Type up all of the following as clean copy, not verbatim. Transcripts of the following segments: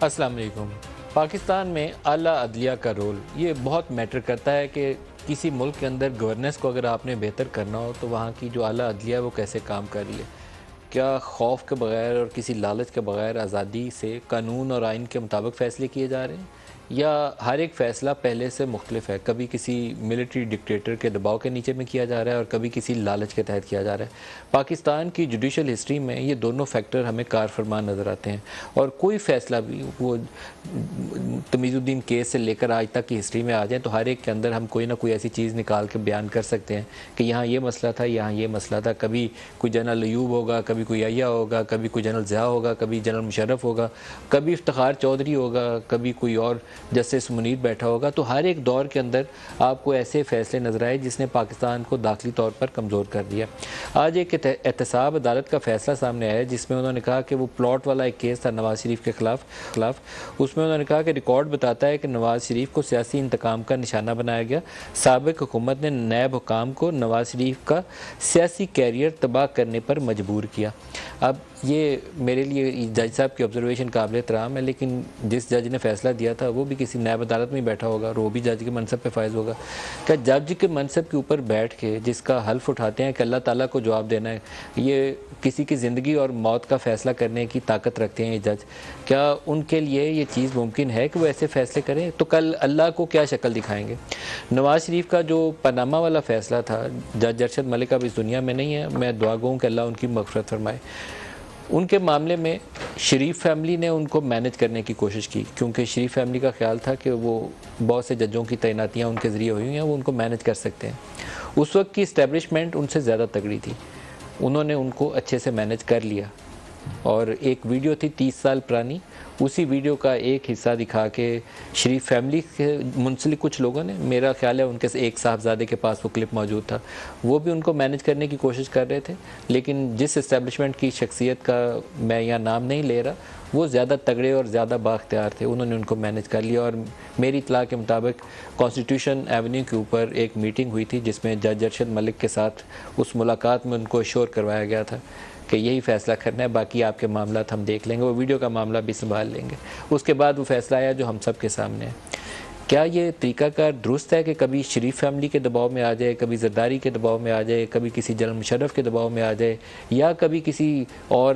السلام علیکم۔ پاکستان میں اعلیٰ عدلیہ کا رول یہ بہت میٹر کرتا ہے کہ کسی ملک کے اندر گورننس کو اگر آپ نے بہتر کرنا ہو تو وہاں کی جو اعلیٰ عدلیہ ہے وہ کیسے کام کر رہی ہے۔ کیا خوف کے بغیر اور کسی لالچ کے بغیر آزادی سے قانون اور آئین کے مطابق فیصلے کیے جا رہے ہیں، یا ہر ایک فیصلہ پہلے سے مختلف ہے؟ کبھی کسی ملٹری ڈکٹیٹر کے دباؤ کے نیچے میں کیا جا رہا ہے اور کبھی کسی لالچ کے تحت کیا جا رہا ہے۔ پاکستان کی جوڈیشل ہسٹری میں یہ دونوں فیکٹر ہمیں کار فرما نظر آتے ہیں، اور کوئی فیصلہ بھی وہ تمیز الدین کیس سے لے کر آج تک کی ہسٹری میں آ جائیں تو ہر ایک کے اندر ہم کوئی نہ کوئی ایسی چیز نکال کے بیان کر سکتے ہیں کہ یہاں یہ مسئلہ تھا، یہاں یہ مسئلہ تھا۔ کبھی کوئی جنرل ایوب ہوگا، کبھی کوئی عیا ہوگا، کبھی کوئی جنرل ضیاء ہوگا، کبھی جنرل مشرف ہوگا، کبھی افتخار چودھری ہوگا، کبھی کوئی اور جسٹس منیر بیٹھا ہوگا۔ تو ہر ایک دور کے اندر آپ کو ایسے فیصلے نظر آئے جس نے پاکستان کو داخلی طور پر کمزور کر دیا۔ آج ایک احتساب عدالت کا فیصلہ سامنے آیا جس میں انہوں نے کہا کہ وہ پلاٹ والا ایک کیس تھا نواز شریف کے خلاف، اس میں انہوں نے کہا کہ ریکارڈ بتاتا ہے کہ نواز شریف کو سیاسی انتقام کا نشانہ بنایا گیا۔ سابق حکومت نے نیب حکام کو نواز شریف کا سیاسی کیریئر تباہ کرنے پر مجبور کیا۔ اب یہ میرے لیے جج صاحب کی آبزرویشن قابل احترام ہے، لیکن جس جج نے فیصلہ دیا تھا وہ بھی کسی نیب عدالت میں بیٹھا ہوگا اور وہ بھی جج کے منصب پہ فائز ہوگا۔ کیا جج کے منصب کے اوپر بیٹھ کے جس کا حلف اٹھاتے ہیں کہ اللہ تعالیٰ کو جواب دینا ہے، یہ کسی کی زندگی اور موت کا فیصلہ کرنے کی طاقت رکھتے ہیں یہ جج، کیا ان کے لیے یہ چیز ممکن ہے کہ وہ ایسے فیصلے کریں؟ تو کل اللہ کو کیا شکل دکھائیں گے؟ نواز شریف کا جو پاناما والا فیصلہ تھا، جج ارشد ملک اب اس دنیا میں نہیں ہے، میں دعا گو ہوں کہ اللہ ان کی مغفرت فرمائے۔ ان کے معاملے میں شریف فیملی نے ان کو مینج کرنے کی کوشش کی، کیونکہ شریف فیملی کا خیال تھا کہ وہ بہت سے ججوں کی تعیناتیاں ان کے ذریعے ہوئی ہیں، وہ ان کو مینج کر سکتے ہیں۔ اس وقت کی اسٹیبلشمنٹ ان سے زیادہ تگڑی تھی، انہوں نے ان کو اچھے سے مینج کر لیا۔ اور ایک ویڈیو تھی 30 سال پرانی، اسی ویڈیو کا ایک حصہ دکھا کے شریف فیملی کے منسلک کچھ لوگوں نے، میرا خیال ہے ان کے ایک صاحبزادے کے پاس وہ کلپ موجود تھا، وہ بھی ان کو مینج کرنے کی کوشش کر رہے تھے، لیکن جس اسٹیبلشمنٹ کی شخصیت کا میں یہاں نام نہیں لے رہا، وہ زیادہ تگڑے اور زیادہ بااختیار تھے، انہوں نے ان کو مینج کر لیا۔ اور میری اطلاع کے مطابق کانسٹیٹیوشن ایونیو کے اوپر ایک میٹنگ ہوئی تھی جس میں جج ارشد ملک کے ساتھ اس ملاقات میں ان کو ایشور کروایا گیا تھا کہ یہی فیصلہ کرنا ہے، باقی آپ کے معاملات ہم دیکھ لیں گے، وہ ویڈیو کا معاملہ بھی سنبھال لیں گے۔ اس کے بعد وہ فیصلہ آیا جو ہم سب کے سامنے ہے۔ کیا یہ طریقہ کار درست ہے کہ کبھی شریف فیملی کے دباؤ میں آ جائے، کبھی زرداری کے دباؤ میں آ جائے، کبھی کسی جنرل مشرف کے دباؤ میں آ جائے، یا کبھی کسی اور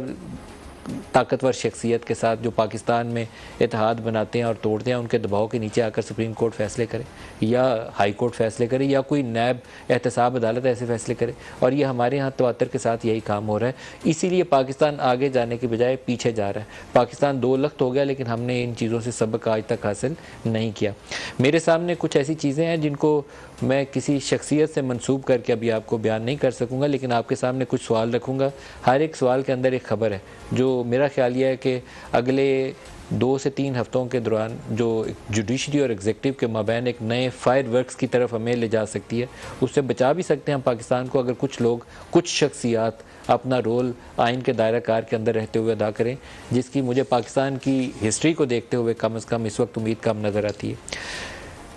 طاقتور شخصیت کے ساتھ جو پاکستان میں اتحاد بناتے ہیں اور توڑتے ہیں، ان کے دباؤ کے نیچے آ کر سپریم کورٹ فیصلے کرے، یا ہائی کورٹ فیصلے کرے، یا کوئی نیب احتساب عدالت ایسے فیصلے کرے؟ اور یہ ہمارے ہاں تواتر کے ساتھ یہی کام ہو رہا ہے۔ اسی لیے پاکستان آگے جانے کے بجائے پیچھے جا رہا ہے۔ پاکستان دو لخت ہو گیا، لیکن ہم نے ان چیزوں سے سبق آج تک حاصل نہیں کیا۔ میرے سامنے کچھ ایسی چیزیں ہیں جن کو میں کسی شخصیت سے منسوب کر کے ابھی آپ کو بیان نہیں کر سکوں گا، لیکن آپ کے سامنے کچھ سوال رکھوں گا۔ ہر ایک سوال کے اندر ایک خبر ہے جو میرا خیال یہ ہے کہ اگلے 2 سے 3 ہفتوں کے دوران جو جوڈیشری اور ایگزیکٹو کے مابین ایک نئے فائر ورکس کی طرف ہمیں لے جا سکتی ہے۔ اس سے بچا بھی سکتے ہیں ہم پاکستان کو اگر کچھ لوگ، کچھ شخصیات اپنا رول آئین کے دائرہ کار کے اندر رہتے ہوئے ادا کریں، جس کی مجھے پاکستان کی ہسٹری کو دیکھتے ہوئے کم از کم اس وقت امید کم نظر آتی ہے۔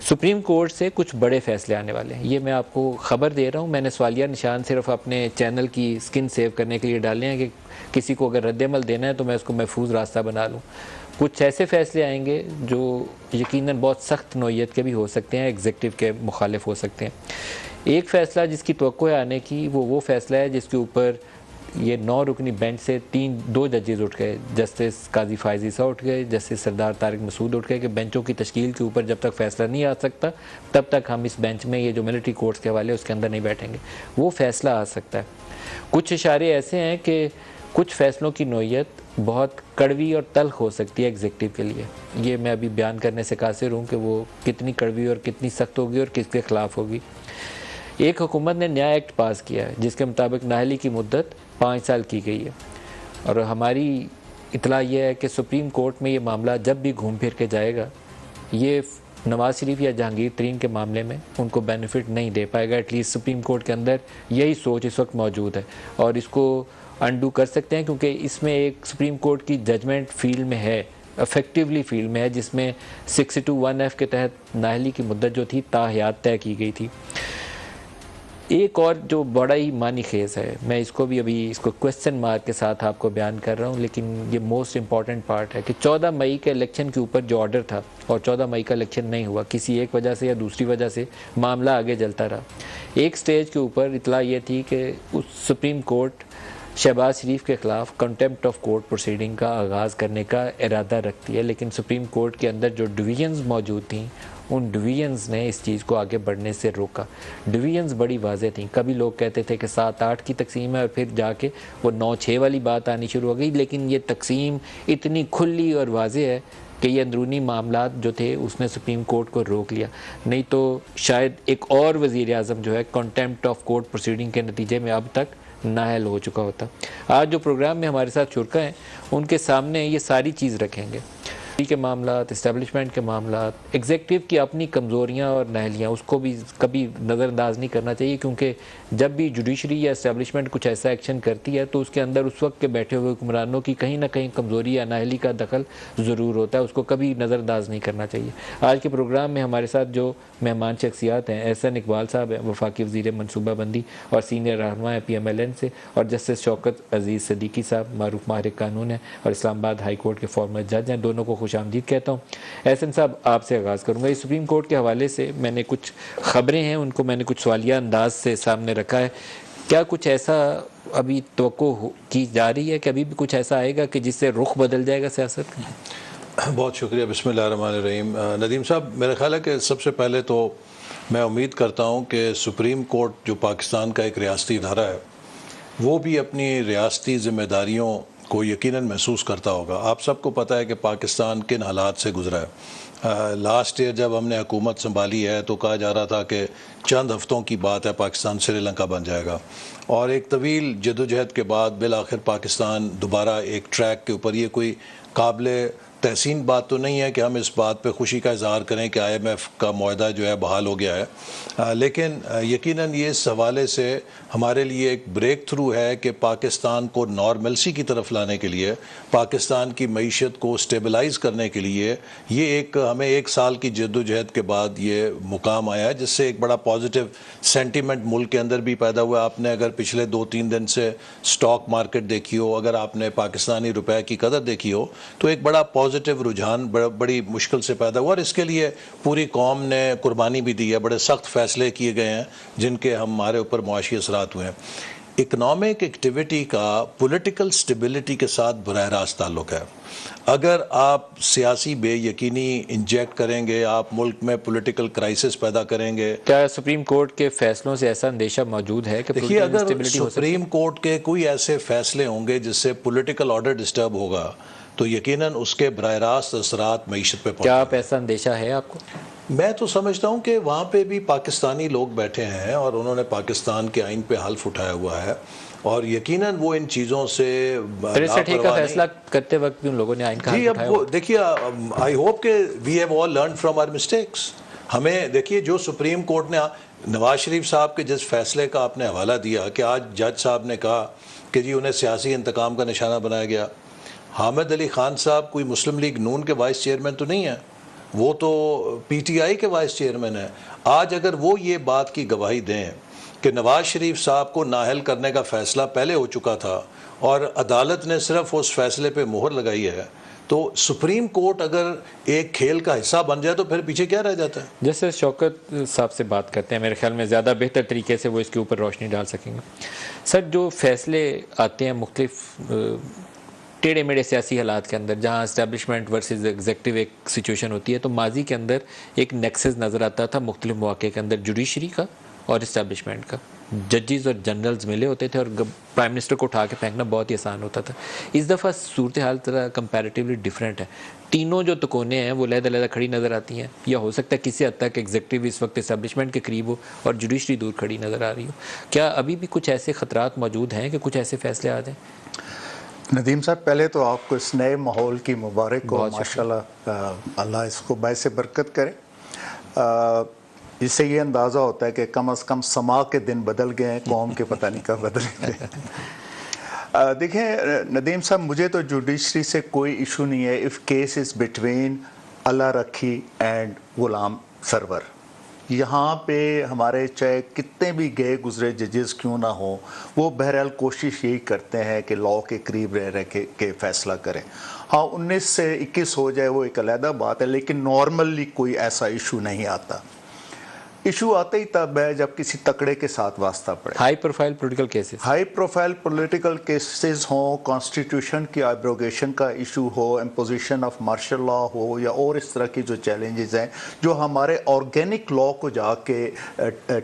سپریم کورٹ سے کچھ بڑے فیصلے آنے والے ہیں، یہ میں آپ کو خبر دے رہا ہوں۔ میں نے سوالیہ نشان صرف اپنے چینل کی سکن سیو کرنے کے لیے ڈالے ہیں کہ کسی کو اگر رد عمل دینا ہے تو میں اس کو محفوظ راستہ بنا لوں۔ کچھ ایسے فیصلے آئیں گے جو یقیناً بہت سخت نوعیت کے بھی ہو سکتے ہیں، ایگزیکٹو کے مخالف ہو سکتے ہیں۔ ایک فیصلہ جس کی توقع ہے آنے کی، وہ فیصلہ ہے جس کے اوپر یہ 9 رکنی بینچ سے 2 ججز اٹھ گئے، جسٹس قاضی فائز عیسیٰ اٹھ گئے، جسٹس سردار طارق مسعود اٹھ گئے کہ بینچوں کی تشکیل کے اوپر جب تک فیصلہ نہیں آ سکتا تب تک ہم اس بینچ میں یہ جو ملٹری کورٹس کے حوالے اس کے اندر نہیں بیٹھیں گے۔ وہ فیصلہ آ سکتا ہے۔ کچھ اشارے ایسے ہیں کہ کچھ فیصلوں کی نوعیت بہت کڑوی اور تلخ ہو سکتی ہے ایگزیکٹو کے لیے، یہ میں ابھی بیان کرنے سے قاصر ہوں کہ وہ کتنی کڑوی اور کتنی سخت ہوگی اور کس کے خلاف ہوگی۔ ایک حکومت نے نیا ایکٹ پاس کیا ہے جس کے مطابق نااہلی کی مدت 5 سال کی گئی ہے، اور ہماری اطلاع یہ ہے کہ سپریم کورٹ میں یہ معاملہ جب بھی گھوم پھر کے جائے گا، یہ نواز شریف یا جہانگیر ترین کے معاملے میں ان کو بینیفٹ نہیں دے پائے گا۔ ایٹ لیسٹ سپریم کورٹ کے اندر یہی سوچ اس وقت موجود ہے، اور اس کو انڈو کر سکتے ہیں کیونکہ اس میں ایک سپریم کورٹ کی ججمنٹ فیلڈ میں ہے، افیکٹولی فیلڈ میں ہے، جس میں 621F کے تحت نااہلی کی مدت جو تھی تا حیات طے کی گئی تھی۔ ایک اور جو بڑا ہی معنی خیز ہے، میں اس کو بھی ابھی اس کو کویسچن مارک کے ساتھ آپ کو بیان کر رہا ہوں، لیکن یہ موسٹ امپورٹنٹ پارٹ ہے کہ 14 مئی کے الیکشن کے اوپر جو آرڈر تھا اور 14 مئی کا الیکشن نہیں ہوا، کسی ایک وجہ سے یا دوسری وجہ سے معاملہ آگے چلتا رہا. ایک سٹیج کے اوپر اطلاع یہ تھی کہ اس سپریم کورٹ شہباز شریف کے خلاف کنٹیمپٹ آف کورٹ پروسیڈنگ کا آغاز کرنے کا ارادہ رکھتی ہے، لیکن سپریم کورٹ کے اندر جو ڈویژنز موجود تھیں ان ڈویژنز نے اس چیز کو آگے بڑھنے سے روکا. ڈویژنز بڑی واضح تھیں. کبھی لوگ کہتے تھے کہ 7-8 کی تقسیم ہے اور پھر جا کے وہ 9-6 والی بات آنی شروع ہو گئی، لیکن یہ تقسیم اتنی کھلی اور واضح ہے کہ یہ اندرونی معاملات جو تھے اس نے سپریم کورٹ کو روک لیا. نہیں تو شاید ایک اور وزیر اعظم جو ہے کنٹیمپٹ آف کورٹ پروسیڈنگ کے نتیجے میں اب تک نااہل ہو چکا ہوتا. آج جو پروگرام میں ہمارے ساتھ شرکا ہیں ان کے سامنے یہ ساری چیز رکھیں گے، کے معاملات، اسٹیبلشمنٹ کے معاملات، ایگزیکٹو کی اپنی کمزوریاں اور نااہلیاں، اس کو بھی کبھی نظر انداز نہیں کرنا چاہیے، کیونکہ جب بھی جوڈیشری یا اسٹیبلشمنٹ کچھ ایسا ایکشن کرتی ہے تو اس کے اندر اس وقت کے بیٹھے ہوئے حکمرانوں کی کہیں نہ کہیں کمزوری یا نااہلی کا دخل ضرور ہوتا ہے، اس کو کبھی نظر انداز نہیں کرنا چاہیے. آج کے پروگرام میں ہمارے ساتھ جو مہمان شخصیات ہیں، احسن اقبال صاحب ہیں، وفاقی وزیر منصوبہ بندی اور سینئر رہنما ہیں PMLN سے، اور جسٹس شوکت عزیز صدیقی صاحب معروف ماہر قانون ہیں اور اسلام آباد ہائی کورٹ کے فارمر جج ہیں. دونوں کو خوش آمدید کہتا ہوں. احسن صاحب آپ سے آغاز کروں گا. یہ سپریم کورٹ کے حوالے سے میں نے کچھ خبریں ہیں ان کو میں نے کچھ سوالیہ انداز سے سامنے رکھا ہے. کیا کچھ ایسا ابھی توقع کی جا رہی ہے کہ ابھی بھی کچھ ایسا آئے گا کہ جس سے رخ بدل جائے گا سیاست کا؟ بہت شکریہ. بسم اللہ الرحمن الرحیم. ندیم صاحب، میرا خیال ہے کہ سب سے پہلے تو میں امید کرتا ہوں کہ سپریم کورٹ جو پاکستان کا ایک ریاستی ادارہ ہے وہ بھی اپنی ریاستی ذمہ داریوں کو یقیناً محسوس کرتا ہوگا. آپ سب کو پتہ ہے کہ پاکستان کن حالات سے گزرا ہے. لاسٹ ایئر جب ہم نے حکومت سنبھالی ہے تو کہا جا رہا تھا کہ چند ہفتوں کی بات ہے پاکستان سری لنکا بن جائے گا، اور ایک طویل جدوجہد کے بعد بالآخر پاکستان دوبارہ ایک ٹریک کے اوپر. یہ کوئی قابل تحسین بات تو نہیں ہے کہ ہم اس بات پہ خوشی کا اظہار کریں کہ IMF کا معاہدہ جو ہے بحال ہو گیا ہے، لیکن یقیناً یہ اس حوالے سے ہمارے لیے ایک بریک تھرو ہے کہ پاکستان کو نارملسی کی طرف لانے کے لیے، پاکستان کی معیشت کو سٹیبلائز کرنے کے لیے یہ ایک ہمیں 1 سال کی جدوجہد کے بعد یہ مقام آیا ہے، جس سے ایک بڑا پازیٹیو سینٹیمنٹ ملک کے اندر بھی پیدا ہوا. آپ نے اگر پچھلے 2-3 دن سے سٹاک مارکیٹ دیکھی ہو، اگر آپ نے پاکستانی روپے کی قدر دیکھی ہو، تو ایک بڑا پازیٹیو رجحان بڑی مشکل سے پیدا ہوا، اور اس کے لیے پوری قوم نے قربانی بھی دی ہے. بڑے سخت فیصلے کیے گئے ہیں جن کے ہمارے اوپر معاشی اثرات ہوئے ہیں. اکنامک ایکٹیویٹی کا پولیٹیکل سٹیبلٹی کے ساتھ براہ راست تعلق ہے. اگر آپ سیاسی بے یقینی انجیکٹ کریں گے، آپ ملک میں پولیٹیکل کرائسس پیدا کریں گے. کیا سپریم کورٹ کے فیصلوں سے ایسا اندیشہ موجود ہے کہ دیکھیے، اگر سپریم کورٹ کے کوئی ایسے فیصلے ہوں گے جس سے پولیٹیکل آرڈر ڈسٹرب ہوگا تو یقیناً اس کے براہ راست اثرات معیشت پہ پڑیں گے. کیا آپ ایسا اندیشہ ہے آپ کو؟ میں تو سمجھتا ہوں کہ وہاں پہ بھی پاکستانی لوگ بیٹھے ہیں اور انہوں نے پاکستان کے آئین پہ حلف اٹھایا ہوا ہے، اور یقیناً وہ ان چیزوں سے 63 کا فیصلہ کرتے وقت بھی ان لوگوں نے آئین کا حلف اٹھایا. دیکھیے، آئی ہوپ کہ we have all learn from our mistakes. ہمیں دیکھیے، جو سپریم کورٹ نے نواز شریف صاحب کے جس فیصلے کا آپ نے حوالہ دیا کہ آج جج صاحب نے کہا کہ جی انہیں سیاسی انتقام کا نشانہ بنایا گیا. حامد علی خان صاحب کوئی مسلم لیگ نون کے وائس چیئرمین تو نہیں ہیں، وہ تو PTI کے وائس چیئرمین ہیں. آج اگر وہ یہ بات کی گواہی دیں کہ نواز شریف صاحب کو نااہل کرنے کا فیصلہ پہلے ہو چکا تھا اور عدالت نے صرف اس فیصلے پہ مہر لگائی ہے، تو سپریم کورٹ اگر ایک کھیل کا حصہ بن جائے تو پھر پیچھے کیا رہ جاتا ہے؟ جیسے شوکت صاحب سے بات کرتے ہیں، میرے خیال میں زیادہ بہتر طریقے سے وہ اس کے اوپر روشنی ڈال سکیں گے. سر، جو فیصلے آتے ہیں مختلف ٹیڑھے میڑھے سیاسی حالات کے اندر، جہاں اسٹیبلشمنٹ ورسز ایگزیکٹو ایک سچویشن ہوتی ہے، تو ماضی کے اندر ایک نیکسس نظر آتا تھا مختلف مواقع کے اندر جوڈیشری کا اور اسٹیبلشمنٹ کا. ججز اور جنرلز ملے ہوتے تھے اور پرائم منسٹر کو اٹھا کے پھینکنا بہت ہی آسان ہوتا تھا. اس دفعہ صورتحال ذرا کمپیریٹیولی ڈیفرنٹ ہے. تینوں جو تکونے ہیں وہ علیحدہ علیحدہ کھڑی نظر آتی ہیں، یا ہو سکتا ہے کسی حد تک ایگزیکٹو اس وقت اسٹیبلشمنٹ کے قریب ہو اور جوڈیشری دور کھڑی نظر آ رہی ہو. کیا ابھی بھی کچھ ایسے خطرات موجود ہیں کہ کچھ ایسے فیصلے آ جائیں؟ ندیم صاحب، پہلے تو آپ کو اس نئے ماحول کی مبارک ہو. ماشاءاللہ، اللہ اس کو باعث برکت کرے. اس سے یہ اندازہ ہوتا ہے کہ کم از کم سما کے دن بدل گئے ہیں، قوم کے پتہ نہیں کب بدلیں گے. دیکھیں ندیم صاحب، مجھے تو جوڈیشری سے کوئی ایشو نہیں ہے اف کیس از بٹوین اللہ رکھی اینڈ غلام سرور. یہاں پہ ہمارے چاہے کتنے بھی گئے گزرے ججز کیوں نہ ہوں، وہ بہرحال کوشش یہی کرتے ہیں کہ لاء کے قریب رہ رہ کے فیصلہ کریں. ہاں 19 سے 21 ہو جائے وہ ایک علیحدہ بات ہے، لیکن نارملی کوئی ایسا ایشو نہیں آتا. ایشو آتا ہی تب ہے جب کسی تکڑے کے ساتھ واسطہ پڑے. High profile political cases, high profile political cases ہوں، کانسٹیٹیوشن کی ایبروگیشن کا ایشو ہو، امپوزیشن آف مارشل لا ہو، یا اور اس طرح کی جو چیلنجز ہیں جو ہمارے آرگینک لا کو جا کے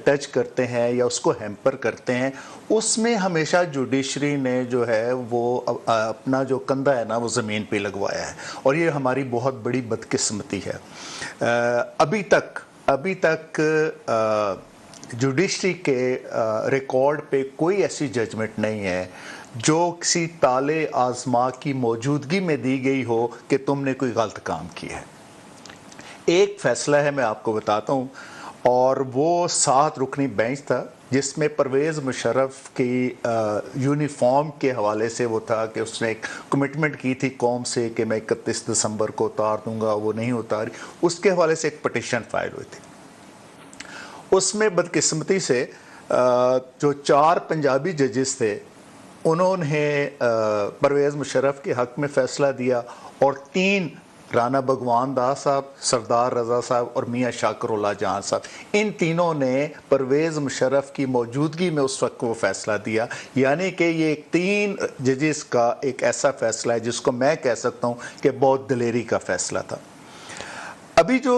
ٹچ کرتے ہیں یا اس کو ہیمپر کرتے ہیں، اس میں ہمیشہ جوڈیشری نے جو ہے وہ اپنا جو کندھا ہے نا وہ زمین پہ لگوایا ہے، اور یہ ہماری بہت بڑی بدقسمتی ہے. ابھی تک جوڈیشری کے ریکارڈ پہ کوئی ایسی ججمنٹ نہیں ہے جو کسی تالے آزما کی موجودگی میں دی گئی ہو کہ تم نے کوئی غلط کام کیا ہے. ایک فیصلہ ہے میں آپ کو بتاتا ہوں، اور وہ 7 رکنی بینچ تھا جس میں پرویز مشرف کی یونیفارم کے حوالے سے وہ تھا کہ اس نے ایک کمٹمنٹ کی تھی قوم سے کہ میں 31 دسمبر کو اتار دوں گا، وہ نہیں اتاری. اس کے حوالے سے ایک پٹیشن فائل ہوئی تھی. اس میں بدقسمتی سے جو 4 پنجابی ججز تھے انہوں نے پرویز مشرف کے حق میں فیصلہ دیا، اور 3 رانا بھگوان داس صاحب، سردار رضا صاحب اور میاں شاکر اللہ جان صاحب، ان تینوں نے پرویز مشرف کی موجودگی میں اس وقت وہ فیصلہ دیا. یعنی کہ یہ 3 ججز کا ایک ایسا فیصلہ ہے جس کو میں کہہ سکتا ہوں کہ بہت دلیری کا فیصلہ تھا. ابھی جو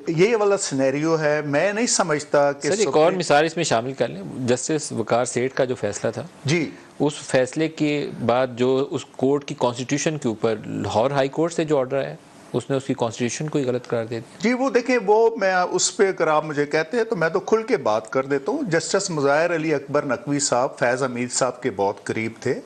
یہ والا سینیریو ہے، میں نہیں سمجھتا کہ سر ایک اور مثال اس میں شامل کر لیں. جسٹس وقار سیٹھ کا جو فیصلہ تھا، جی اس فیصلے کے بعد جو اس کورٹ کی کانسٹیٹیوشن کے اوپر لاہور ہائی کورٹ سے جو آرڈر آیا، اس نے اس کی کانسٹیٹیوشن کو ہی غلط قرار دے دیا. جی وہ دیکھیں، وہ میں اس پہ اگر آپ مجھے کہتے ہیں تو میں تو کھل کے بات کر دیتا ہوں. جسٹس مظاہر علی اکبر نقوی صاحب فیض حمید صاحب کے بہت قریب تھے،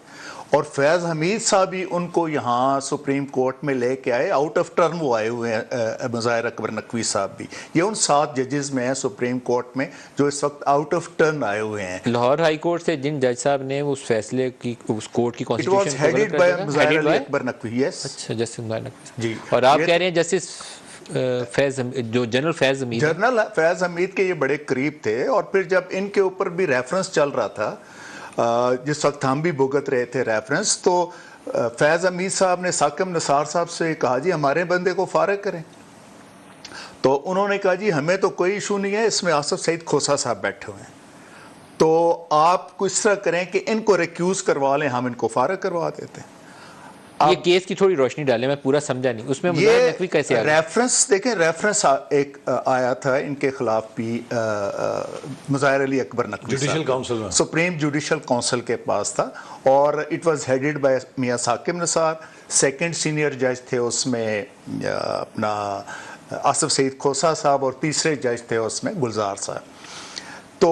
اور فیض حمید صاحب ہی ان کو یہاں سپریم کورٹ میں لے کے آئے. آؤٹ آف ٹرم وہ آئے ہوئے ہیں مظاہر اکبر نقوی صاحب بھی. یہ ان 7 ججز میں ہیں سپریم کورٹ میں جو اس وقت آؤٹ آف ٹرن آئے ہوئے ہیں. لاہور ہائی کورٹ سے جن جج صاحب نے اس فیصلے کی اس کورٹ کی It was کانسٹیٹیوشن کو غلط headed کر by دیا، مظاہر علی اکبر نقوی. یس اچھا جسٹس مظاہر نقوی. جی، اور آپ کہہ رہے ہیں جسٹس فیض جو جنرل فیض حمید، جنرل فیض حمید کے یہ بڑے قریب تھے. اور پھر جب ان کے اوپر بھی ریفرنس چل رہا تھا، جس وقت ہم بھی بھگت رہے تھے ریفرنس، تو فیض حمید صاحب نے ثاقب نثار صاحب سے کہا جی ہمارے بندے کو فارغ کریں. تو انہوں نے کہا جی ہمیں تو کوئی ایشو نہیں ہے، اس میں آصف سعید کھوسا صاحب بیٹھے ہوئے ہیں، تو آپ کو اس طرح کریں کہ ان کو ریکیوز کروا لیں، ہم ان کو فارغ کروا دیتے ہیں. یہ کیس کی تھوڑی روشنی ڈالیں، میں پورا سمجھا نہیں اس میں مظاہر نقوی کیسے آ گیا. ریفرنس دیکھیں، ریفرنس ایک آیا تھا ان کے خلاف بھی مظاہر علی اکبر نقوی جوڈیشل کاؤنسل میں، سپریم جوڈیشل کاؤنسل کے پاس تھا، اور اٹ واز ہیڈڈ بائی میاں ثاقب نثار. 2nd سینئر جج تھے اس میں اپنا آصف سعید کھوسا صاحب، اور تیسرے جج تھے اس میں گلزار صاحب. تو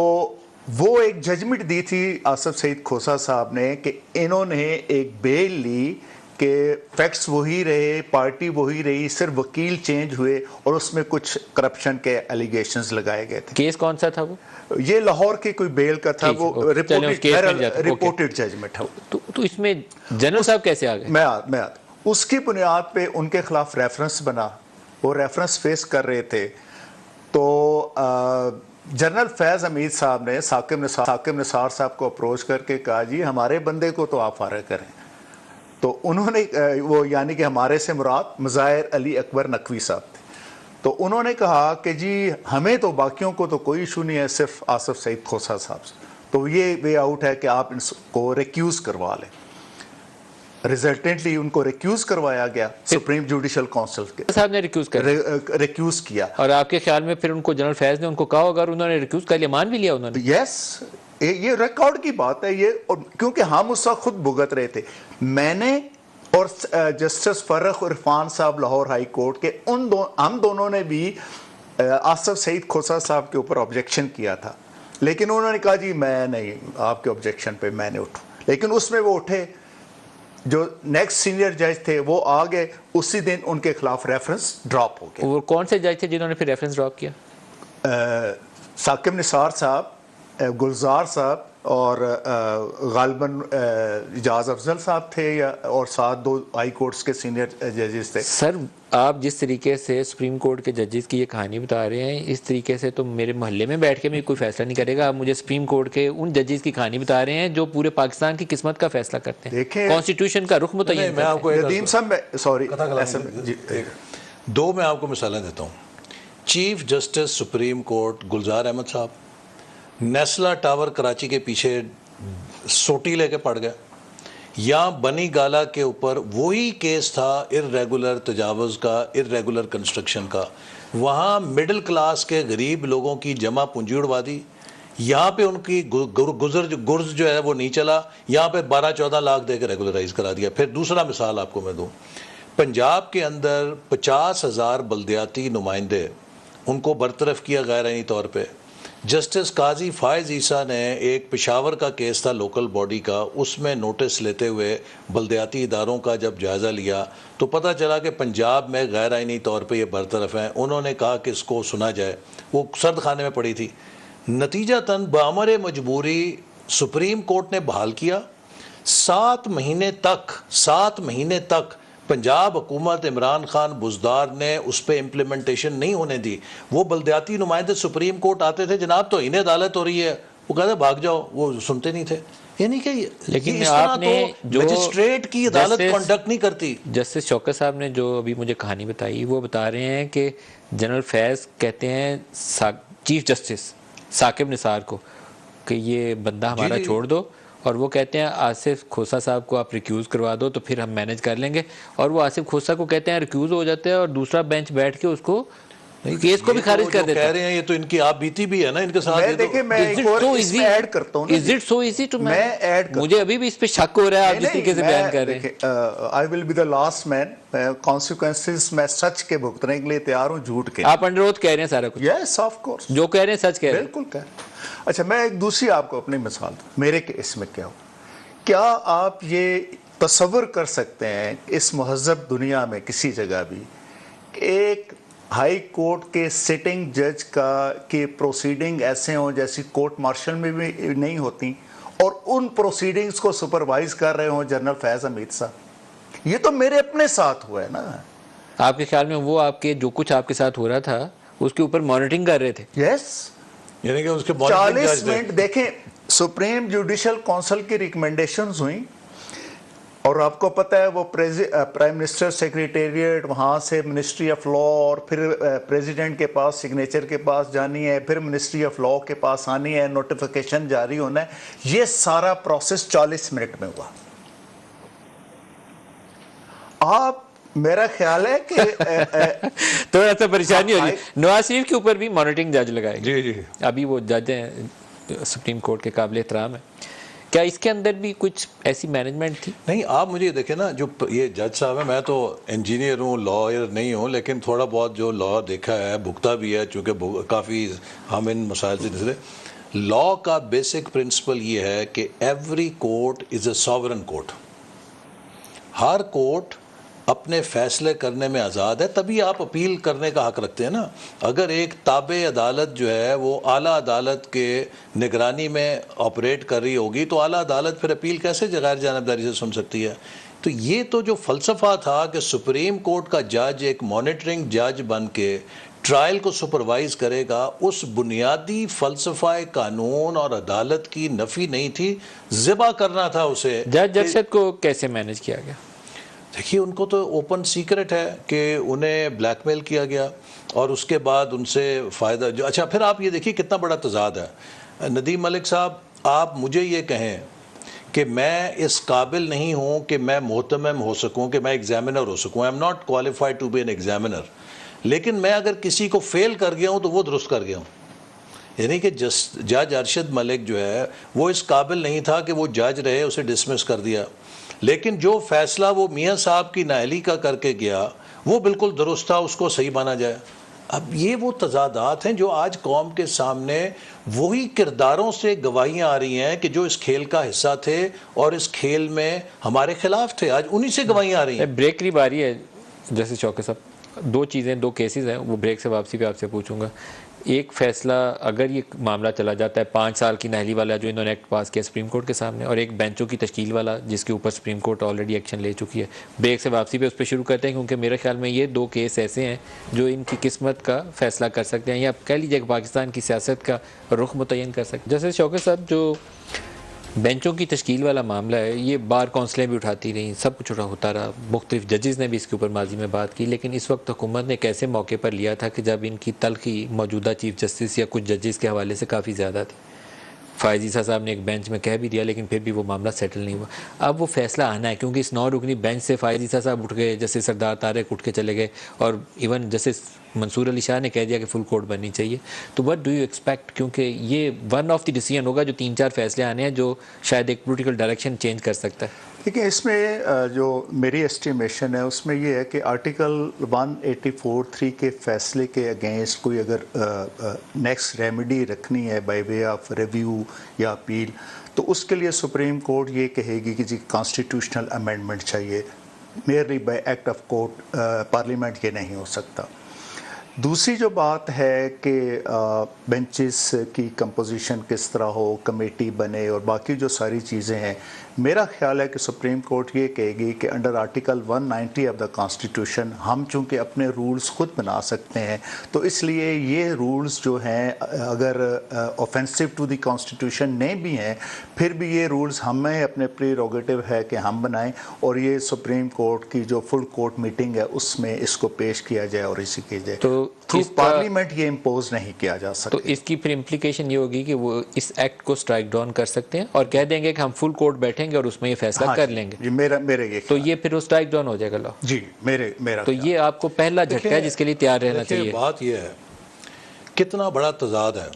وہ ایک ججمنٹ دی تھی آصف سعید کھوسا صاحب نے کہ انہوں نے ایک بیل لی کہ فیکٹس وہی رہے، پارٹی وہی رہی، صرف وکیل چینج ہوئے، اور اس میں کچھ کرپشن کے ایلیگیشنز لگائے گئے تھے. کیس کون سا تھا وہ؟ یہ لاہور کے کوئی بیل کا تھا، وہ رپورٹڈ ججمنٹ ہے. تو اس میں جنرل صاحب کیسے آ گئے؟ میں اس کی بنیاد پہ ان کے خلاف ریفرنس بنا، وہ ریفرنس فیس کر رہے تھے. تو جنرل فیض حمید صاحب نے ثاقب نثار صاحب کو اپروچ کر کے کہا جی ہمارے بندے کو تو آپ فارغ کریں. تو انہوں نے وہ یعنی کہ ہمارے سے مراد مظاہر علی اکبر نقوی صاحب تھے. تو انہوں نے کہا کہ جی ہمیں تو باقیوں کو تو کوئی ایشو نہیں ہے، صرف آصف سعید کھوسا صاحب سے. تو یہ وے آؤٹ ہے کہ آپ ان کو ریکیوز کروا لیں. ریزلٹنٹلی ان کو ریکیوز کروایا گیا سپریم جوڈیشل کونسل کے صاحب نے ریکیوز کیا. اور آپ کے خیال میں پھر ان کو جنرل فیض نے ان کو کہا اگر انہوں نے ریکیوز کر لیا، مان بھی لیا انہوں نے؟ یس، یہ ریکارڈ کی بات ہے یہ. اور کیونکہ ہم اس وقت خود بھگت رہے تھے، میں نے اور جسٹس فرخ عرفان صاحب لاہور ہائی کورٹ کے ہم دونوں نے بھی آصف سعید کھوسا صاحب کے اوپر آبجیکشن کیا تھا، لیکن انہوں نے کہا جی میں نہیں، آپ کے آبجیکشن پہ میں نے اٹھوں. لیکن اس میں وہ اٹھے، جو نیکسٹ سینئر جج تھے وہ آ گئے، اسی دن ان کے خلاف ریفرنس ڈراپ ہو گیا. وہ کون سے جج تھے جنہوں نے پھر ریفرنس ڈراپ کیا؟ ثاقب نثار صاحب، گلزار صاحب اور غالباً اجاز افضل صاحب تھے یا اور ساتھ 2 ہائی کورٹس کے سینئر ججز تھے. سر آپ جس طریقے سے سپریم کورٹ کے ججز کی یہ کہانی بتا رہے ہیں اس طریقے سے تو میرے محلے میں بیٹھ کے بھی کوئی فیصلہ نہیں کرے گا. آپ مجھے سپریم کورٹ کے ان ججز کی کہانی بتا رہے ہیں جو پورے پاکستان کی قسمت کا فیصلہ کرتے ہیں, دیکھیں کانسٹیٹیوشن کا رخ متعین میں آپ کو ندیم صاحب میں سوری 2 میں آپ کو مثالیں دیتا ہوں. Chief justice supreme court Gulzar Ahmed صاحب نیسلا ٹاور کراچی کے پیچھے سوٹی لے کے پڑ گئے, یا بنی گالا کے اوپر وہی کیس تھا ارریگولر تجاوز کا, ارریگولر کنسٹرکشن کا, وہاں مڈل کلاس کے غریب لوگوں کی جمع پونجی اڑوا دی, یہاں پہ ان کی گرز جو ہے وہ نہیں چلا, یہاں پہ 12-14 لاکھ دے کے ریگولرائز کرا دیا. پھر دوسرا مثال آپ کو میں دوں, پنجاب کے اندر 50,000 بلدیاتی نمائندے ان کو برطرف کیا غیر آئینی طور پہ. جسٹس قاضی فائز عیسیٰ نے ایک پشاور کا کیس تھا لوکل باڈی کا, اس میں نوٹس لیتے ہوئے بلدیاتی اداروں کا جب جائزہ لیا تو پتہ چلا کہ پنجاب میں غیر آئینی طور پہ یہ برطرف ہیں. انہوں نے کہا کہ اس کو سنا جائے, وہ سرد خانے میں پڑی تھی. نتیجتاً بامر مجبوری سپریم کورٹ نے بحال کیا. 7 مہینے تک پنجاب حکومت عمران خان بزدار نے اس پہ امپلیمنٹیشن نہیں ہونے دی. وہ بلدیاتی نمائندے سپریم کورٹ آتے تھے, جناب توہین عدالت ہو رہی ہے, وہ کہتے بھاگ جاؤ, وہ سنتے نہیں تھے. یعنی کہ لیکن اس طرح آپ نے تو مجسٹریٹ کی عدالت کنڈکٹ نہیں کرتی. جسٹس شوکت صاحب نے جو ابھی مجھے کہانی بتائی وہ بتا رہے ہیں کہ جنرل فیض کہتے ہیں چیف جسٹس ثاقب نثار کو کہ یہ بندہ ہمارا چھوڑ دو, اور وہ کہتے ہیں آصف کھوسہ صاحب کو آپ ریکیوز کروا دو تو پھر ہم مینج کر لیں گے, اور وہ آصف کھوسہ کو کہتے ہیں ریکیوز ہو جاتے ہیں اور دوسرا بینچ بیٹھ کے اس کو کیس کو بھی خارج کر دیتا ہے. کہہ رہے ہیں یہ تو ان کی آپ بیتی بھی ہے نا ان کے ساتھ. دیکھیں میں ایک اور اس میں ایڈ کرتا ہوں, Is it so easy to میں ایڈ مجھے ابھی بھی اس پہ شک ہو رہا ہے آپ جس طریقے سے بیان کر رہے ہیں. I will be the last man, consequences میں سچ کے بھگتنے کے لیے تیار ہوں, جھوٹ کے. آپ انڈر اوتھ کہہ رہے ہیں سارا کچھ. یس آف کورس, جو کہہ رہے ہیں سچ کہہ رہے ہیں. بالکل کہہ رہے ہیں. اچھا میں ایک دوسری آپ کو اپنی مثال دوں, میرے کیس میں کیا ہو. کیا آپ یہ تصور کر سکتے ہیں اس مہذب دنیا میں کسی جگہ بھی ایک ہائی کورٹ کے سٹنگ جج کی پروسیڈنگ ایسے ہوں جیسی کورٹ مارشل میں بھی نہیں ہوتی, اور ان پروسیڈنگز کو سپروائز کر رہے ہوں جنرل فیض حمید صاحب؟ یہ تو میرے اپنے ساتھ ہوا ہے نا. آپ کے خیال میں وہ آپ کے جو کچھ آپ کے ساتھ ہو رہا تھا اس کے اوپر مانیٹرنگ کر رہے تھے؟ یس, یعنی کہ اس کے 40 منٹ دیکھیں سپریم جوڈیشل کونسل کی ریکمنڈیشنز ہوئیں, اور آپ کو پتہ ہے وہ پرائم منسٹر سیکریٹریٹ, وہاں سے منسٹری آف لا, اور پھر پریزیڈنٹ کے پاس سگنیچر کے پاس جانی ہے, پھر منسٹری آف لا کے پاس آنی ہے, نوٹیفیکیشن جاری ہونا ہے. یہ سارا پروسیس 40 منٹ میں ہوا. آپ میرا خیال ہے کہ تو ایسا پریشانی ہو رہی ہے. نواز شریف کے اوپر بھی مانیٹرنگ جج لگائے گئے. جی ابھی وہ جج ہیں سپریم کورٹ کے قابل احترام ہیں. کیا اس کے اندر بھی کچھ ایسی مینجمنٹ تھی؟ نہیں, آپ مجھے دیکھیں نا, جو یہ جج صاحب ہیں, میں تو انجینئر ہوں, لائر نہیں ہوں, لیکن تھوڑا بہت جو لا دیکھا ہے, بھگتا بھی ہے, چونکہ کافی ہم ان مسائل سے نکلے. لا کا بیسک پرنسپل یہ ہے کہ every court is a sovereign court. Hare court اپنے فیصلے کرنے میں آزاد ہے, تبھی آپ اپیل کرنے کا حق رکھتے ہیں نا. اگر ایک تابع عدالت جو ہے وہ اعلیٰ عدالت کے نگرانی میں آپریٹ کر رہی ہوگی تو اعلیٰ عدالت پھر اپیل کیسے غیر جانبداری سے سن سکتی ہے؟ تو یہ تو جو فلسفہ تھا کہ سپریم کورٹ کا جج ایک مانیٹرنگ جج بن کے ٹرائل کو سپروائز کرے گا, اس بنیادی فلسفہ قانون اور عدالت کی نفی نہیں تھی, ذبح کرنا تھا اسے. جج ارشد کو کیسے مینج کیا گیا؟ دیکھیے ان کو تو اوپن سیکرٹ ہے کہ انہیں بلیک میل کیا گیا, اور اس کے بعد ان سے فائدہ جو. اچھا پھر آپ یہ دیکھیے کتنا بڑا تضاد ہے. ندیم ملک صاحب, آپ مجھے یہ کہیں کہ میں اس قابل نہیں ہوں کہ میں محتمم ہو سکوں, کہ میں ایگزامینر ہو سکوں. I am not qualified to be an examiner, لیکن میں اگر کسی کو فیل کر گیا ہوں تو وہ درست کر گیا ہوں. یعنی کہ جج ارشد ملک جو ہے وہ اس قابل نہیں تھا کہ وہ جج رہے, اسے ڈسمس کر دیا, لیکن جو فیصلہ وہ میاں صاحب کی نااہلی کا کر کے گیا وہ بالکل درست تھا, اس کو صحیح مانا جائے. اب یہ وہ تضادات ہیں جو آج قوم کے سامنے وہی کرداروں سے گواہیاں آ رہی ہیں کہ جو اس کھیل کا حصہ تھے اور اس کھیل میں ہمارے خلاف تھے, آج انہی سے گواہیاں آ رہی ہیں. بریک کی باری ہے جیسے شوکت صاحب. دو چیزیں، دو کیسز ہیں، وہ بریک سے واپسی پہ آپ سے پوچھوں گا. ایک فیصلہ اگر یہ معاملہ چلا جاتا ہے 5 سال کی نااہلی والا جو انہوں نے ایکٹ پاس کیا سپریم کورٹ کے سامنے، اور ایک بینچوں کی تشکیل والا جس کے اوپر سپریم کورٹ آلریڈی ایکشن لے چکی ہے. بریک سے واپسی پہ اس پہ شروع کرتے ہیں کیونکہ میرے خیال میں یہ دو کیس ایسے ہیں جو ان کی قسمت کا فیصلہ کر سکتے ہیں، یا آپ کہہ لیجیے کہ پاکستان کی سیاست کا رخ متعین کر سکتے ہیں. جیسے شوکت صاحب جو بینچوں کی تشکیل والا معاملہ ہے، یہ بار کونسلیں بھی اٹھاتی رہیں، سب کچھ ہوتا رہا، مختلف ججز نے بھی اس کے اوپر ماضی میں بات کی، لیکن اس وقت حکومت نے ایک ایسے موقع پر لیا تھا کہ جب ان کی تلخی موجودہ چیف جسٹس یا کچھ ججز کے حوالے سے کافی زیادہ تھی. فائز عیسیٰ صاحب نے ایک بینچ میں کہہ بھی دیا لیکن پھر بھی وہ معاملہ سیٹل نہیں ہوا. اب وہ فیصلہ آنا ہے کیونکہ اس 9 رکنی بینچ سے فائز عیسیٰ صاحب اٹھ گئے، جسٹس سردار طارق اٹھ کے چلے گئے، اور ایون جسٹس منصور علی شاہ نے کہہ دیا کہ فل کورٹ بننی چاہیے. تو وٹ ڈو یو ایکسپیکٹ، کیونکہ یہ ون آف دی ڈیسیژن ہوگا جو 3-4 فیصلے آنے ہیں جو شاید ایک پولیٹیکل ڈائریکشن چینج کر سکتا ہے. دیکھیں اس میں جو میری ایسٹیمیشن ہے اس میں یہ ہے کہ آرٹیکل 184(3) کے فیصلے کے اگینسٹ کوئی اگر نیکسٹ ریمیڈی رکھنی ہے بائی وے آف ریویو یا اپیل، تو اس کے لیے سپریم کورٹ یہ کہے گی کہ جی کانسٹیٹیوشنل امینڈمنٹ چاہیے، merely by act of court parliament یہ نہیں ہو سکتا. دوسری جو بات ہے کہ بینچز کی کمپوزیشن کس طرح ہو، کمیٹی بنے اور باقی جو ساری چیزیں ہیں، میرا خیال ہے کہ سپریم کورٹ یہ کہے گی کہ under article 190 of the constitution ہم چونکہ اپنے رولز خود بنا سکتے ہیں، تو اس لیے یہ رولز جو ہیں اگر اوفینسو ٹو دی کانسٹیٹیوشن نہیں بھی ہیں، پھر بھی یہ رولز ہمیں اپنے پریروگیٹو ہے کہ ہم بنائیں، اور یہ سپریم کورٹ کی جو فل کورٹ میٹنگ ہے اس میں اس کو پیش کیا جائے اور اسی کی جائے. تو پارلیمنٹ یہ امپوز نہیں کیا جا سکتا. تو اس کی پھر امپلیکیشن یہ ہوگی کہ وہ اس ایکٹ کو سٹرائک ڈاؤن کر سکتے ہیں اور کہہ دیں گے کہ ہم فل کورٹ بیٹھیں گے اور اس میں یہ فیصلہ کر لیں گے. جی میرے یہ تو یہ پھر وہ سٹرائک ڈاؤن ہو جائے گا لا. جی میرا تو یہ آپ کو پہلا جھٹکا ہے جس کے لیے تیار رہنا چاہیے. بات یہ ہے کتنا بڑا تضاد ہے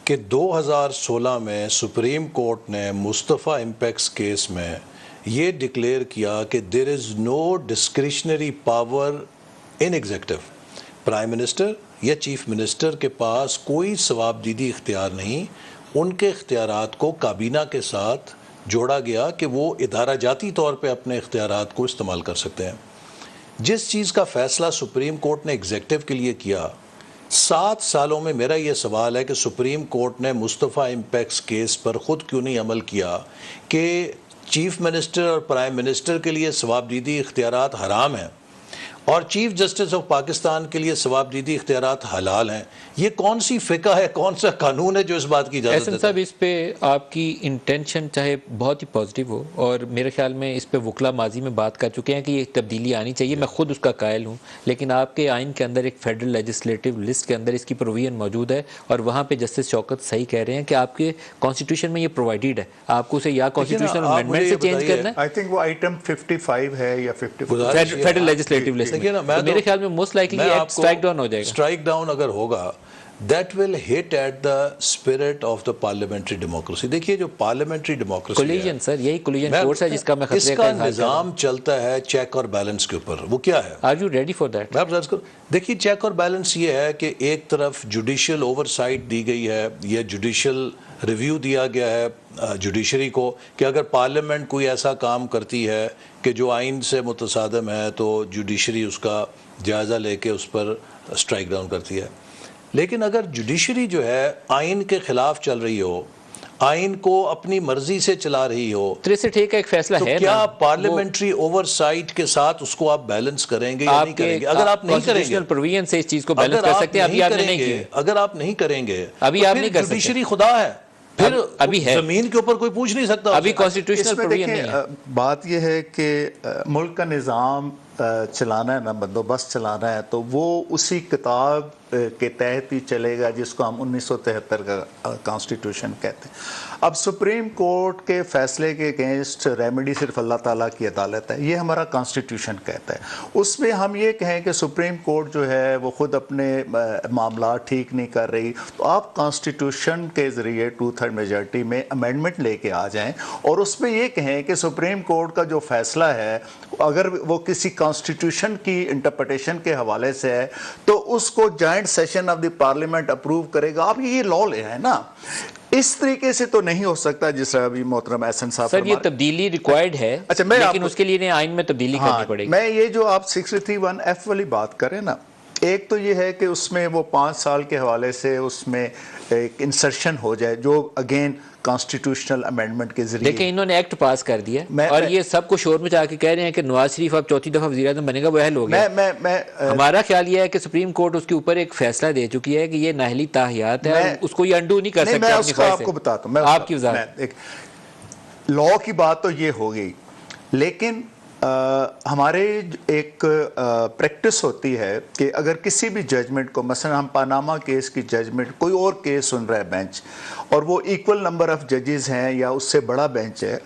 کہ 2016 میں سپریم کورٹ نے مصطفیٰ امپیکس کیس میں یہ ڈکلیئر کیا کہ دیر از نو ڈسکریشنری پاور ان ایگزیکٹو. پرائم منسٹر یا چیف منسٹر کے پاس کوئی ثواب دیدی اختیار نہیں، ان کے اختیارات کو کابینہ کے ساتھ جوڑا گیا کہ وہ ادارہ جاتی طور پہ اپنے اختیارات کو استعمال کر سکتے ہیں. جس چیز کا فیصلہ سپریم کورٹ نے ایگزیکٹو کے لیے کیا، 7 سالوں میں میرا یہ سوال ہے کہ سپریم کورٹ نے مصطفیٰ امپیکس کیس پر خود کیوں نہیں عمل کیا کہ چیف منسٹر اور پرائم منسٹر کے لیے ثواب دیدی اختیارات حرام ہیں اور چیف جسٹس آف پاکستان کے لیے ثواب دیدی اختیارات حلال ہیں. یہ کون سی فقہ ہے، کون سا قانون ہے جو اس بات کی اجازت دیتا ہے؟ احسن صاحب اس پہ آپ کی انٹینشن چاہے بہت ہی پازیٹیو ہو، اور میرے خیال میں اس پہ وکلا ماضی میں بات کر چکے ہیں کہ یہ تبدیلی آنی چاہیے، میں خود اس کا قائل ہوں، لیکن آپ کے آئین کے اندر ایک فیڈرل لیجسلیٹو لسٹ کے اندر اس کی پروویژن موجود ہے، اور وہاں پہ جسٹس شوکت صحیح کہہ رہے ہیں کہ آپ کے کانسٹیٹیوشن میں یہ پرووائڈیڈ ہے، آپ کو اسے یا کانسٹیٹیوشنل امینڈمنٹ سے چینج کرنا ہے. آئی تھنک وہ آئٹم 55 ہے یا 54 فیڈرل لیجسلیٹو لسٹ میں. میرے خیال میں موسٹ لائکلی یہ اسٹرائک ڈاؤن ہو جائے گا. اسٹرائک ڈاؤن اگر ہوگا that will hit at the spirit of the parliamentary democracy. دیکھیے جو parliamentary democracy کولیجن سر، یہی کولیجن کورس ہے جس کا میں خطرے کا اس کا نظام چلتا ہے چیک اور بیلنس کے اوپر. وہ کیا ہے؟ Are you ready for that? میں آپ سے دیکھیے چیک اور بیلنس یہ ہے کہ ایک طرف جوڈیشل اوور سائٹ دی گئی ہے، یہ جوڈیشل ریویو دیا گیا ہے جوڈیشری کو کہ اگر پارلیمنٹ کوئی ایسا کام کرتی ہے کہ جو آئین سے متصادم ہے تو جوڈیشری اس کا جائزہ لے کے اس پر اسٹرائک ڈاؤن کرتی ہے. لیکن اگر جوڈیشری جو ہے آئین کے خلاف چل رہی ہو، آئین کو اپنی مرضی سے چلا رہی ہو، 63 کا ایک فیصلہ تو ہے، کیا پارلیمنٹری اوور سائٹ کے ساتھ اس کو آپ بیلنس کریں گے یا نہیں کریں گے؟ اگر آپ نہیں کریں گے پروویژن سے اس چیز کو بیلنس کر سکتے ہیں، ابھی آپ نے نہیں کی. اگر آپ نہیں کریں گے ابھی آپ نہیں کر سکتے. جوڈیشری خدا ہے، پھر ابھی ہے زمین کے اوپر کوئی پوچھ نہیں سکتا. ابھی کانسٹیٹیوشنل پروویژن نہیں ہے. بات یہ ہے کہ ملک کا نظام چلانا ہے نا، بندوبست چلانا ہے، تو وہ اسی کتاب کے تحت ہی چلے گا جس کو ہم 1973 کا کانسٹیٹیوشن کہتے ہیں. اب سپریم کورٹ کے فیصلے کے اگینسٹ ریمیڈی صرف اللہ تعالیٰ کی عدالت ہے، یہ ہمارا کانسٹیٹیوشن کہتا ہے. اس میں ہم یہ کہیں کہ سپریم کورٹ جو ہے وہ خود اپنے معاملات ٹھیک نہیں کر رہی، تو آپ کانسٹیٹیوشن کے ذریعے 2/3 میجارٹی میں امینڈمنٹ لے کے آ جائیں اور اس میں یہ کہیں کہ سپریم کورٹ کا جو فیصلہ ہے اگر وہ کسی کانسٹیٹیوشن کی انٹرپریٹیشن کے حوالے سے ہے تو اس کو joint session of the parliament approve کرے گا. آپ یہ لا لے ہیں نا. اس طریقے سے تو نہیں ہو سکتا جس طرح ابھی محترم احسن صاحب سر یہ تبدیلی ریکوائرڈ ہے، اچھا میں لیکن اس کے لیے آئین میں تبدیلی کرنی پڑے گی۔ میں یہ جو آپ 631F والی بات کریں نا، ایک تو یہ ہے کہ اس میں وہ 5 سال کے حوالے سے اس میں ایک انسرشن ہو جائے جو اگین کانسٹیٹیوشنل امینڈمنٹ کے ذریعے، دیکھیں انہوں نے ایکٹ پاس کر دیا اور یہ سب کو شور مچا کے کہہ رہے ہیں کہ نواز شریف اب 4تھی دفعہ وزیر اعظم بنے گا، وہ اہل ہو گیا۔ ہمارا خیال یہ ہے کہ سپریم کورٹ اس کے اوپر ایک فیصلہ دے چکی ہے کہ یہ نااہلی تاحیات ہے اور اس کو یہ انڈو نہیں کر سکتے۔ میں اس کو آپ کو بتاتا ہوں، آپ کی وضاحت۔ لاء کی بات تو یہ ہو گئی، لیکن ہمارے ایک پریکٹس ہوتی ہے کہ اگر کسی بھی ججمنٹ کو، مثلا ہم پاناما کیس کی ججمنٹ، کوئی اور کیس سن رہا ہے بینچ اور وہ ایکول نمبر آف ججز ہیں یا اس سے بڑا بینچ ہے،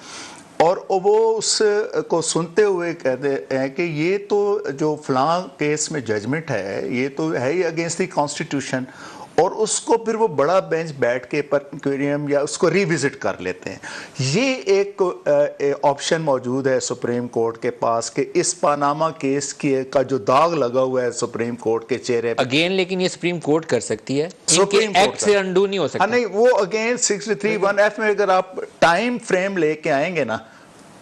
اور وہ اس کو سنتے ہوئے کہتے ہیں کہ یہ تو جو فلاں کیس میں ججمنٹ ہے یہ تو ہے ہی اگینسٹ دی کانسٹیٹیوشن، اور اس کو پھر وہ بڑا بینچ بیٹھ کے پر انکویریم یا اس کو ریوزٹ کر لیتے ہیں۔ یہ ایک آپشن موجود ہے سپریم کورٹ کے پاس کہ اس پاناما کیس کا جو داغ لگا ہوا ہے سپریم کورٹ کے چہرے پہ، اگین لیکن یہ سپریم کورٹ کر سکتی ہے، ان کے ایکٹ سے انڈو نہیں ہو سکتا۔ نہیں، وہ اگین 631F میں اگر آپ ٹائم فریم لے کے آئیں گے نا،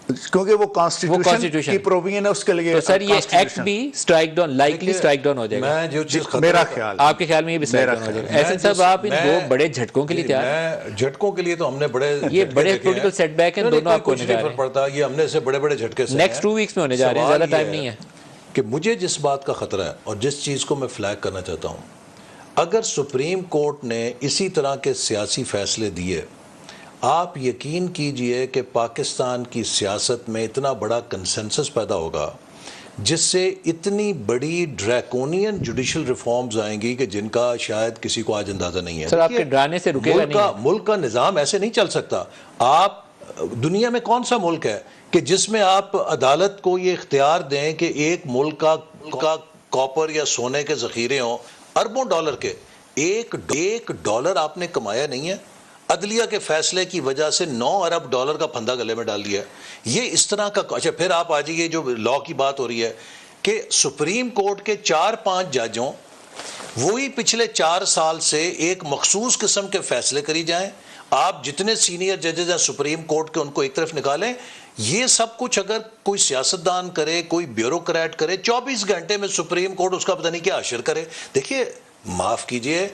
کیونکہ وہ کانسٹیٹیوشن کی پروویژن ہے اس کے لیے، تو سر یہ ایکٹ بھی strike down, likely strike down ہو جائے گا۔ میں جو چیز میرا خیال، آپ کے خیال میں یہ بھی اسٹرائک ڈاؤن ہو جائے گا؟ ایسے صاحب آپ ان دو بڑے جھٹکوں کے لیے تیار ہیں؟ جھٹکوں کے لیے تو ہم نے بڑے یہ بڑے پولیٹیکل سیٹ بیک ہیں، دونوں آپ کو ہونے جا رہے ہیں، پڑتا، یہ ہم نے سے بڑے بڑے جھٹکے سے نیکسٹ 2 ویکس میں ہونے جا رہے ہیں، زیادہ ٹائم نہیں ہے۔ کہ مجھے جس بات کا خطرہ ہے اور جس چیز کو میں فلیگ کرنا چاہتا ہوں، اگر سپریم کورٹ نے اسی طرح کے سیاسی فیصلے دیے، آپ یقین کیجئے کہ پاکستان کی سیاست میں اتنا بڑا کنسنسس پیدا ہوگا جس سے اتنی بڑی ڈریکونین جوڈیشل ریفارمز آئیں گی کہ جن کا شاید کسی کو آج اندازہ نہیں ہے۔ سر آپ کے ڈرانے سے رکے گا نہیں، ملک کا نظام ایسے نہیں چل سکتا۔ آپ دنیا میں کون سا ملک ہے کہ جس میں آپ عدالت کو یہ اختیار دیں کہ ایک ملک کا کاپر یا سونے کے ذخیرے ہوں اربوں ڈالر کے، ایک ڈالر آپ نے کمایا نہیں ہے، عدلیہ کے فیصلے کی وجہ سے 9 ارب ڈالر کا پھندا گلے میں ڈال دیا ہے۔ یہ اس طرح کا، اچھا پھر آپ آ جائیے جو لاء کی بات ہو رہی ہے کہ سپریم کورٹ کے 4-5 ججوں وہی پچھلے 4 سال سے ایک مخصوص قسم کے فیصلے کری جائیں، آپ جتنے سینئر ججز ہیں سپریم کورٹ کے ان کو ایک طرف نکالیں، یہ سب کچھ اگر کوئی سیاستدان کرے، کوئی بیوروکریٹ کرے، 24 گھنٹے میں سپریم کورٹ اس کا پتہ نہیں کیا اشر کرے۔ دیکھیے معاف کیجئے،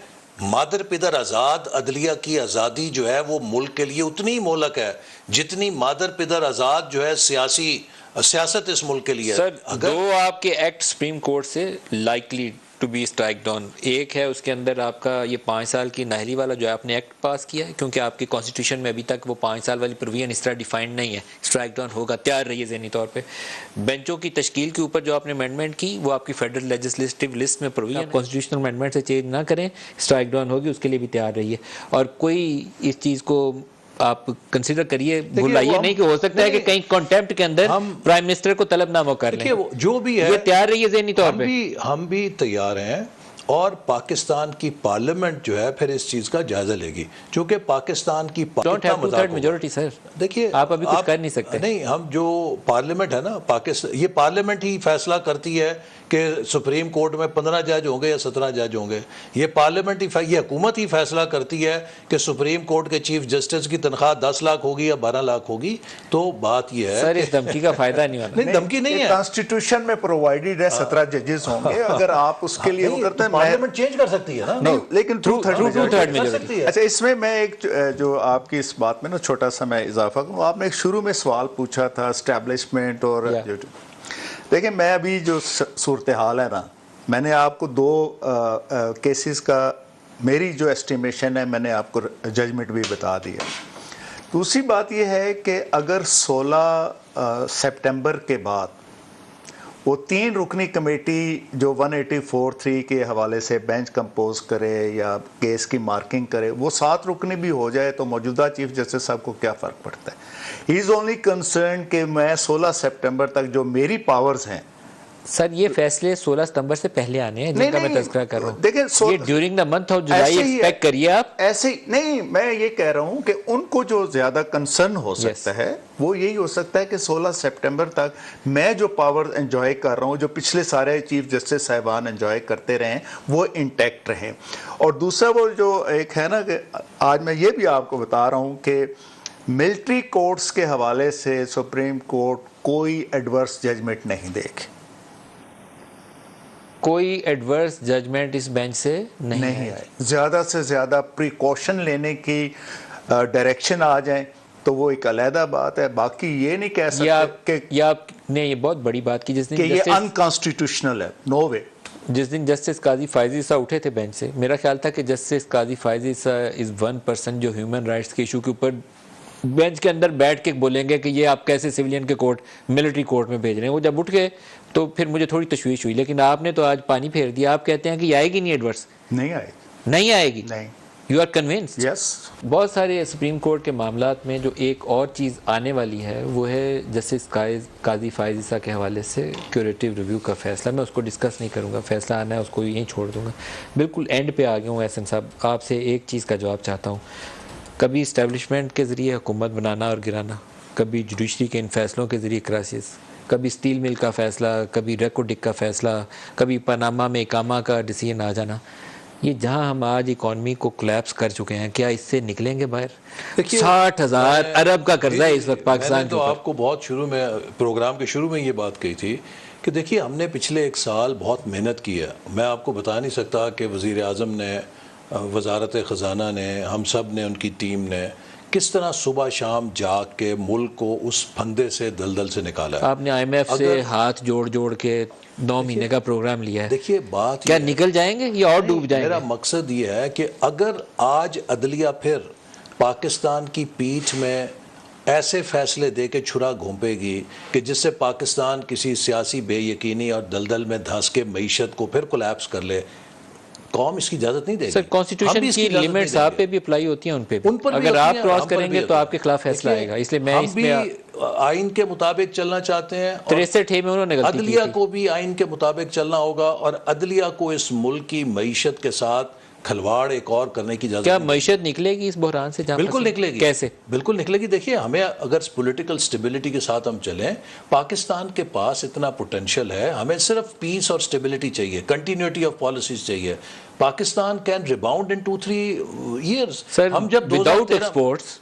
مادر پدر آزاد عدلیہ کی آزادی جو ہے وہ ملک کے لیے اتنی مولک ہے جتنی مادر پدر آزاد جو ہے سیاست اس ملک کے لیے۔ سر دو آپ کے ایکٹ سپریم کورٹ سے likely to be strike down, ایک ہے اس کے اندر آپ کا یہ 5 سال کی نااہلی والا جو ہے آپ نے ایکٹ پاس کیا ہے، کیونکہ آپ کی کانسٹیٹیوشن میں ابھی تک وہ 5 سال والی پروویژن اس طرح ڈیفائنڈ نہیں ہے، اسٹرائک ڈاؤن ہوگا، تیار رہیے ذہنی طور پہ۔ بینچوں کی تشکیل کے اوپر جو آپ نے امینڈمنٹ کی وہ آپ کی فیڈرل لیجسلیٹو لسٹ میں پروویژن، کانسٹیٹیوشنل امینڈمنٹ سے چینج نہ کریں، اسٹرائک ڈاؤن ہوگی، اس کے لیے بھی تیار رہیے، اور کوئی اس چیز کو آپ کنسیڈر کریے، بھولائیے نہیں کہ ہو سکتا ہے کہ کہیں کانٹیمپٹ کے اندر پرائم منسٹر کو طلب نامہ کر لیں، جو بھی ہے یہ تیار رہیے ذہنی طور پہ۔ ہم بھی تیار ہیں، اور پاکستان کی پارلیمنٹ جو ہے پھر اس چیز کا جائزہ لے گی، چونکہ پاکستان کی میجورٹی سر، دیکھیے آپ ابھی کچھ کر نہیں سکتے۔ نہیں، ہم جو پارلیمنٹ ہے نا پاکستان، یہ پارلیمنٹ ہی فیصلہ کرتی ہے کہ سپریم کورٹ میں 15 جج ہوں گے یا 17 جج ہوں گے، یہ پارلیمنٹ یہ حکومت ہی فیصلہ کرتی ہے کہ سپریم کورٹ کے چیف جسٹس کی تنخواہ 10 لاکھ ہوگی یا 12 لاکھ ہوگی۔ تو بات یہ ہے سر اس دھمکی کا فائدہ نہیں ہونا، نہیں دھمکی نہیں ہے، کانسٹیٹیوشن میں پرووائڈڈ ہے 17 ججز ہوں گے، اگر آپ اس کے لیے وہ کرتے ہیں پارلیمنٹ چینج کر سکتی ہے نا، لیکن ٹرو تھرڈ میجورٹی۔ اچھا اس میں میں ایک جو آپ کی اس بات میں نا چھوٹا سا میں اضافہ کروں، آپ نے ایک شروع میں سوال پوچھا تھا اسٹیبلشمنٹ اور دیکھیں میں ابھی جو صورتحال ہے نا، میں نے آپ کو 2 کیسز کا میری جو ایسٹیمیشن ہے میں نے آپ کو ججمنٹ بھی بتا دیا۔ دوسری بات یہ ہے کہ اگر 16 سپٹمبر کے بعد وہ 3 رکنی کمیٹی جو 184(3) کے حوالے سے بینچ کمپوز کرے یا کیس کی مارکنگ کرے، وہ 7 رکنی بھی ہو جائے تو موجودہ چیف جسٹس صاحب کو کیا فرق پڑتا ہے؟ ہی از اونلی کنسرن کہ میں 16 سپٹمبر تک جو میری پاورز ہیں سر یہ فیصلے 16 ستمبر سے پہلے آنے ہیں جن کا میں تذکرہ کر رہا ہوں. دیکھیں یہ during the month of July expect کریے آپ. ایسے ہی نہیں، میں یہ کہہ رہا ہوں کہ ان کو جو زیادہ کنسرن ہو سکتا ہے وہ یہی ہو سکتا ہے کہ 16 سپٹمبر تک میں جو پاور انجوائے کر رہا ہوں، جو پچھلے سارے چیف جسٹس صاحبان انجوائے کرتے رہے وہ انٹیکٹ رہیں. اور دوسرا وہ جو ایک ہے نا کہ آج میں یہ بھی آپ کو بتا رہا ہوں کہ ملٹری کورٹس کے حوالے سے سپریم کورٹ کوئی ایڈورس ججمنٹ نہیں دے گی. کوئی ایڈورس ججمنٹ اس بینچ سے نہیں آئے. زیادہ سے زیادہ پریکاشن لینے کی ڈائریکشن آ جائیں تو وہ ایک علیحدہ بات ہے. باقی یہ نہیں کہہ سکتے کہ آپ نے یہ بہت بڑی بات کی جس دن یہ انکانسٹیٹیوشنل ہے. نو وے. جس دن جسٹس قاضی فائزی صاحب اٹھے تھے بینچ سے، میرا خیال تھا کہ جسٹس قاضی فائزی صاحب از ون پرسن جو ہیومن رائٹس کے ایشو کے اوپر بینچ کے اندر بیٹھ کے بولیں گے کہ یہ آپ کیسے سویلین کے کورٹ ملٹری کورٹ میں بھیج رہے ہیں. وہ جب اٹھ گئے تو پھر مجھے تھوڑی تشویش ہوئی، لیکن آپ نے تو آج پانی پھیر دیا. آپ کہتے ہیں کہ یہ آئے گی نہیں ایڈورس. نہیں آئے گی. نہیں آئے گی. نہیں. You are convinced. یس. بہت سارے سپریم کورٹ کے معاملات میں جو ایک اور چیز آنے والی ہے وہ ہے جسٹس قاضی فائزی صاحب کے حوالے سے کیوریٹیو ریویو کا فیصلہ. میں اس کو ڈسکس نہیں کروں گا، فیصلہ آنا ہے اس کو یہیں چھوڑ دوں گا. بالکل اینڈ پہ آ گیا ہوں. احسن صاحب آپ سے ایک چیز کا جواب چاہتا ہوں. کبھی اسٹیبلشمنٹ کے ذریعے حکومت بنانا اور گرانا، کبھی جوڈیشری کے ان فیصلوں کے ذریعے کرائسس، کبھی اسٹیل مل کا فیصلہ، کبھی ریکو ڈک کا فیصلہ، کبھی پاناما میں اقامہ کا ڈیسیژن آ جانا. یہ جہاں ہم آج اکانومی کو کلیپس کر چکے ہیں، کیا اس سے نکلیں گے باہر؟ 60,000 ارب کا قرضہ ہے اس وقت پاکستان کے اوپر. آپ کو بہت شروع میں پروگرام کے شروع میں یہ بات کہی تھی کہ دیکھیے ہم نے پچھلے 1 سال بہت محنت کی ہے. میں آپ کو بتا نہیں سکتا کہ وزیر اعظم نے، وزارت خزانہ نے، ہم سب نے، ان کی ٹیم نے کس طرح صبح شام جاگ کے ملک کو اس پھندے سے دلدل سے نکالا ہے. آپ نے آئی ایم ایف سے ہاتھ جوڑ کے 9 مہینے کا پروگرام لیا ہے. دیکھیے بات کیا نکل جائیں گے یا اور ڈوب جائیں گے؟ میرا مقصد یہ ہے کہ اگر آج عدلیہ پھر پاکستان کی پیٹھ میں ایسے فیصلے دے کے چھرا گھونپے گی کہ جس سے پاکستان کسی سیاسی بے یقینی اور دلدل میں دھنس کے معیشت کو پھر کولیپس کر لے، قوم اس کی اجازت نہیں دے گی. سر کانسٹیٹیوشن کی لیمٹس آپ پہ بھی اپلائی ہوتی ہیں، ان پہ بھی اگر آپ کراس کریں گے تو آپ کے خلاف فیصلہ آئے گا. اس لیے میں اس میں آئین کے مطابق چلنا چاہتے ہیں. 63 میں انہوں نے غلطی کی. عدلیہ کو بھی آئین کے مطابق چلنا ہوگا اور عدلیہ کو اس ملک کی معیشت کے ساتھ کھلواڑ ایک اور کرنے کی اجازت. کیا معیشت نکلے گی اس بحران سے؟ بالکل نکلے گی. کیسے؟ بالکل نکلے گی. دیکھیے ہمیں اگر پولیٹیکل سٹیبلٹی کے ساتھ ہم چلیں، پاکستان کے پاس اتنا پوٹینشیل ہے. ہمیں صرف پیس اور سٹیبلٹی چاہیے، کنٹینیوٹی آف پالیسیز چاہیے. Pakistan can rebound in 2-3 years. ہم جب without exports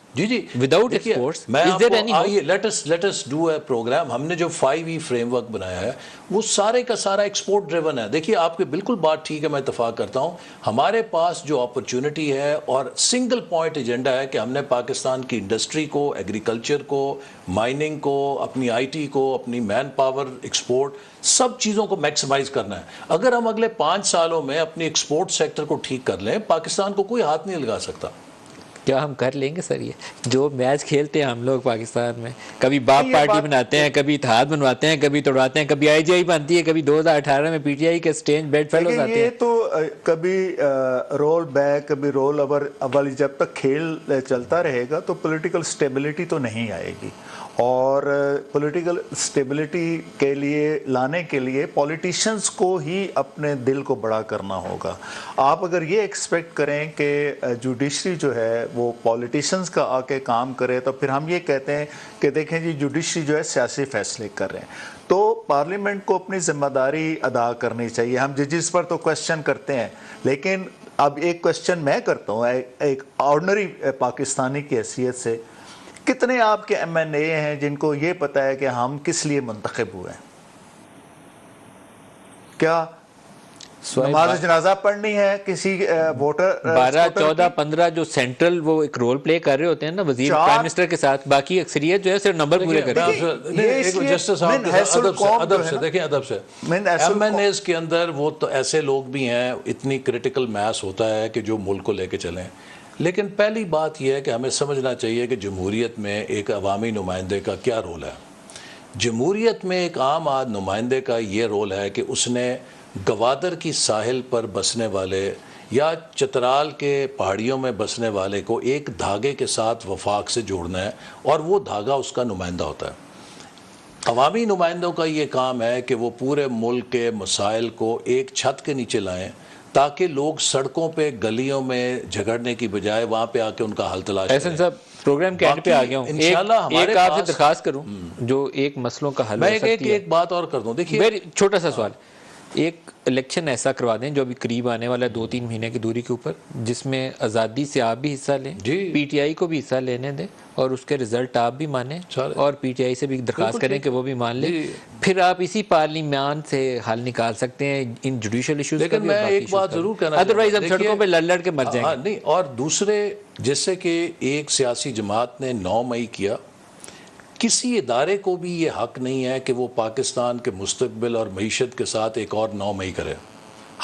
without exports let us do a program. ہم نے جو 5E فریم ورک بنایا ہے وہ سارے کا سارا ایکسپورٹ ڈریون ہے. دیکھیے آپ کی بالکل بات ٹھیک ہے، میں اتفاق کرتا ہوں. ہمارے پاس جو اپرچونٹی ہے اور سنگل پوائنٹ ایجنڈا ہے کہ ہم نے پاکستان کی انڈسٹری کو، ایگریکلچر کو، مائننگ کو، اپنی آئی ٹی کو، اپنی مین پاور، ایکسپورٹ، سب چیزوں کو میکسیمائز کرنا ہے. اگر ہم اگلے 5 سالوں میں اپنی ایکسپورٹ سیکٹر کو ٹھیک کر لیں، پاکستان کو کوئی ہاتھ نہیں لگا سکتا. کیا ہم کر لیں گے سر؟ یہ جو میچ کھیلتے ہیں ہم لوگ پاکستان میں، کبھی باپ پارٹی بناتے ہیں، کبھی اتحاد بنواتے ہیں، کبھی توڑواتے ہیں، کبھی آئی جی آئی بنتی ہے، کبھی 2018 میں پی ٹی آئی کے اسٹینج بیڈ فیلوز آتے ہیں. یہ تو کبھی رول بیک کبھی رول اوور جب تک کھیل چلتا رہے گا تو پولیٹیکل سٹیبلٹی تو نہیں آئے گی. اور پولیٹیکل سٹیبلٹی کے لیے لانے کے لیے پولیٹیشنز کو ہی اپنے دل کو بڑا کرنا ہوگا. آپ اگر یہ ایکسپیکٹ کریں کہ جوڈیشری جو ہے وہ پولیٹیشنز کا آ کے کام کرے تو پھر ہم یہ کہتے ہیں کہ دیکھیں جی جوڈیشری جو ہے سیاسی فیصلے کر رہے ہیں. تو پارلیمنٹ کو اپنی ذمہ داری ادا کرنی چاہیے. ہم ججز پر تو کوشچن کرتے ہیں، لیکن اب ایک کوشچن میں کرتا ہوں ایک آرڈنری پاکستانی کی حیثیت سے، کتنے آپ کے ایم این اے ہیں جن کو یہ پتہ ہے کہ ہم کس لیے منتخب ہوئے ہیں؟ کیا نماز جنازہ پڑھنی ہے کسی ووٹر 12 14 15 جو سینٹرل وہ ایک رول پلے کر رہے ہوتے ہیں نا وزیر پرائم منسٹر کے ساتھ، باقی اکثریت جو ہے صرف نمبر پورے کر رہی ہے. جسٹس ادب سے دیکھیں، ادب سے ایم این ایز کے اندر وہ تو ایسے لوگ بھی ہیں، اتنی کریٹیکل میس ہوتا ہے کہ جو ملک کو لے کے چلیں. لیکن پہلی بات یہ ہے کہ ہمیں سمجھنا چاہیے کہ جمہوریت میں ایک عوامی نمائندے کا کیا رول ہے. جمہوریت میں ایک عام نمائندے کا یہ رول ہے کہ اس نے گوادر کی ساحل پر بسنے والے یا چترال کے پہاڑیوں میں بسنے والے کو ایک دھاگے کے ساتھ وفاق سے جوڑنا ہے، اور وہ دھاگا اس کا نمائندہ ہوتا ہے. عوامی نمائندوں کا یہ کام ہے کہ وہ پورے ملک کے مسائل کو ایک چھت کے نیچے لائیں تاکہ لوگ سڑکوں پہ گلیوں میں جھگڑنے کی بجائے وہاں پہ آ کے ان کا حل تلاش احسن کریں. صاحب پروگرام کے اینڈ پہ آ گیا ہوں. انشاءاللہ ہمارے ایک آپ سے پاس درخواست کروں جو ایک مسئلوں کا حل میں ہو سکتی ہے. ایک بات اور کر دوں. دیکھیے چھوٹا سا سوال, ایک الیکشن ایسا کروا دیں جو ابھی قریب آنے والا ہے 2-3 مہینے کی دوری کے اوپر, جس میں آزادی سے آپ بھی حصہ لیں, پی ٹی آئی کو بھی حصہ لینے دیں اور اس کے رزلٹ آپ بھی مانیں اور پی ٹی آئی سے بھی درخواست کریں کہ وہ بھی مان لیں. پھر آپ اسی پارلیمان سے حل نکال سکتے ہیں ان جوڈیشل ایشوز کا. لیکن میں ایک بات ضرور کہنا چاہتا ہوں, ادروائز ہم سڑکوں پہ لڑ کے مر جائیں گے. نہیں, اور دوسرے جیسے کہ ایک سیاسی جماعت نے 9 مئی کیا, کسی ادارے کو بھی یہ حق نہیں ہے کہ وہ پاکستان کے مستقبل اور معیشت کے ساتھ ایک اور 9 مئی کرے.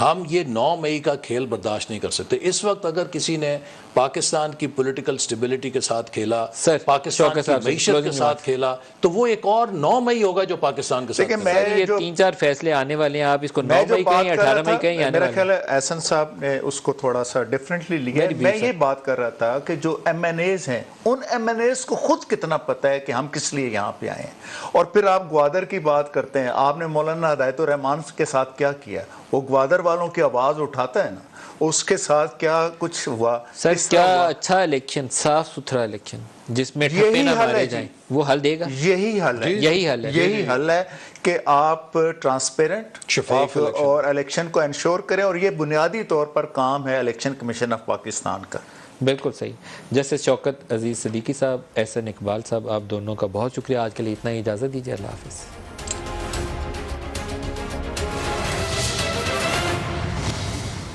ہم یہ 9 مئی کا کھیل برداشت نہیں کر سکتے. اس وقت اگر کسی نے پاکستان کی پولیٹیکل سٹیبلٹی کے ساتھ کھیلا, پاکستان کی معیشت کے ساتھ کھیلا, تو وہ ایک اور 9 مئی ہوگا جو پاکستان کے ساتھ کھیلا. یہ 3-4 فیصلے آنے والے ہیں, آپ اس کو 9 مئی کہیں 18 مئی کہیں آنے میرا والے خیال ہے احسن صاحب نے اس کو تھوڑا سا ڈیفرنٹلی لیا. میں یہ بات کر رہا تھا کہ جو ایم این ایز ہیں, ان ایم این ایز کو خود کتنا پتہ ہے کہ ہم کس لیے یہاں پہ آئے ہیں. اور پھر آپ گوادر کی بات کرتے ہیں, آپ نے مولانا ہدایت الرحمان کے ساتھ کیا کیا؟ وہ گوادر والوں کی آواز اٹھاتا ہے نا, اس کے ساتھ کیا کچھ ہوا؟ سر کیا اچھا الیکشن, صاف ستھرا الیکشن جس میں ٹھپے نہ مارے جائیں, وہ حل دے گا. یہی حل ہے, یہی حل ہے کہ آپ ٹرانسپیرنٹ شفاف اور الیکشن کو انشور کریں, اور یہ بنیادی طور پر کام ہے الیکشن کمیشن آف پاکستان کا. بالکل صحیح. جیسے شوکت عزیز صدیقی صاحب, احسن اقبال صاحب, آپ دونوں کا بہت شکریہ. آج کے لیے اتنا ہی, اجازت دیجیے. اللہ حافظ.